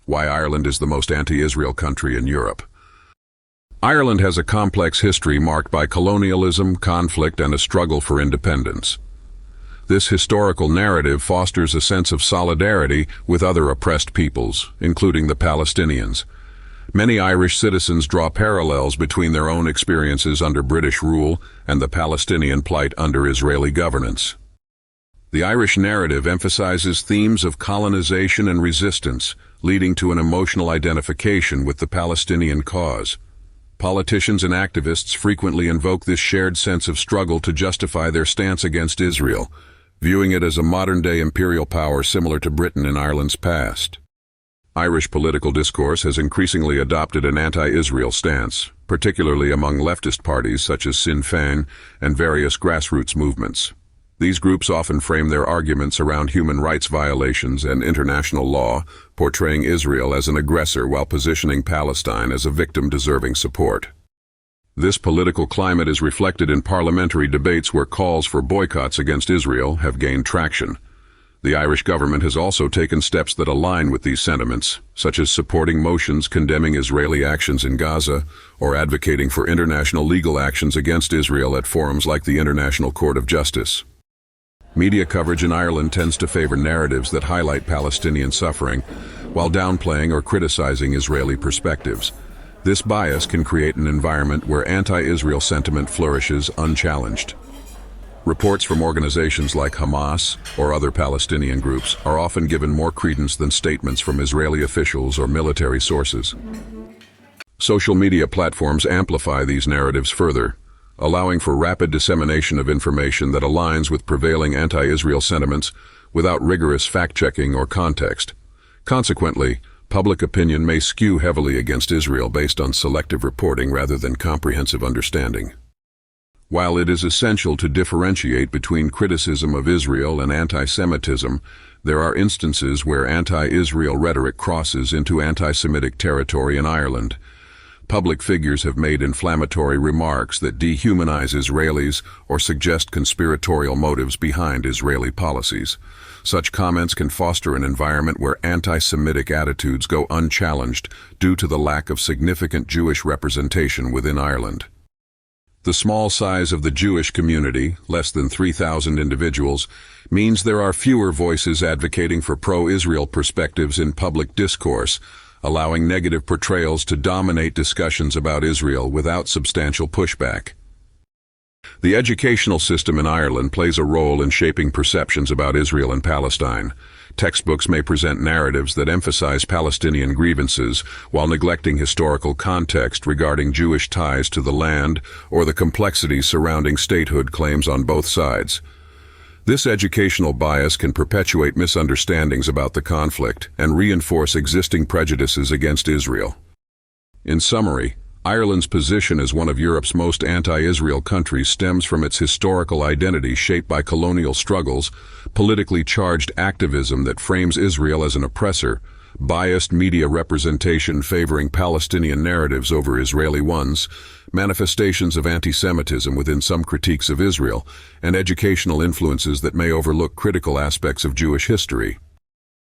Why Ireland is the most anti-Israel country in Europe. Ireland has a complex history marked by colonialism, conflict, and a struggle for independence. This historical narrative fosters a sense of solidarity with other oppressed peoples, including the Palestinians. Many Irish citizens draw parallels between their own experiences under British rule and the Palestinian plight under Israeli governance. The Irish narrative emphasizes themes of colonization and resistance, leading to an emotional identification with the Palestinian cause. Politicians and activists frequently invoke this shared sense of struggle to justify their stance against Israel, viewing it as a modern-day imperial power similar to Britain in Ireland's past. Irish political discourse has increasingly adopted an anti-Israel stance, particularly among leftist parties such as Sinn Féin and various grassroots movements. These groups often frame their arguments around human rights violations and international law, portraying Israel as an aggressor while positioning Palestine as a victim deserving support. This political climate is reflected in parliamentary debates where calls for boycotts against Israel have gained traction. The Irish government has also taken steps that align with these sentiments, such as supporting motions condemning Israeli actions in Gaza or advocating for international legal actions against Israel at forums like the International Court of Justice. Media coverage in Ireland tends to favor narratives that highlight Palestinian suffering, while downplaying or criticizing Israeli perspectives. This bias can create an environment where anti-Israel sentiment flourishes unchallenged. Reports from organizations like Hamas or other Palestinian groups are often given more credence than statements from Israeli officials or military sources. Social media platforms amplify these narratives further, allowing for rapid dissemination of information that aligns with prevailing anti-Israel sentiments without rigorous fact-checking or context. Consequently, public opinion may skew heavily against Israel based on selective reporting rather than comprehensive understanding. While it is essential to differentiate between criticism of Israel and anti-Semitism, there are instances where anti-Israel rhetoric crosses into anti-Semitic territory in Ireland. Public figures have made inflammatory remarks that dehumanize Israelis or suggest conspiratorial motives behind Israeli policies. Such comments can foster an environment where anti-Semitic attitudes go unchallenged due to the lack of significant Jewish representation within Ireland. The small size of the Jewish community, less than 3,000 individuals, means there are fewer voices advocating for pro-Israel perspectives in public discourse, allowing negative portrayals to dominate discussions about Israel without substantial pushback. The educational system in Ireland plays a role in shaping perceptions about Israel and Palestine. Textbooks may present narratives that emphasize Palestinian grievances while neglecting historical context regarding Jewish ties to the land or the complexities surrounding statehood claims on both sides. This educational bias can perpetuate misunderstandings about the conflict and reinforce existing prejudices against Israel. In summary, Ireland's position as one of Europe's most anti-Israel countries stems from its historical identity shaped by colonial struggles, politically charged activism that frames Israel as an oppressor, biased media representation favoring Palestinian narratives over Israeli ones, manifestations of anti-Semitism within some critiques of Israel, and educational influences that may overlook critical aspects of Jewish history.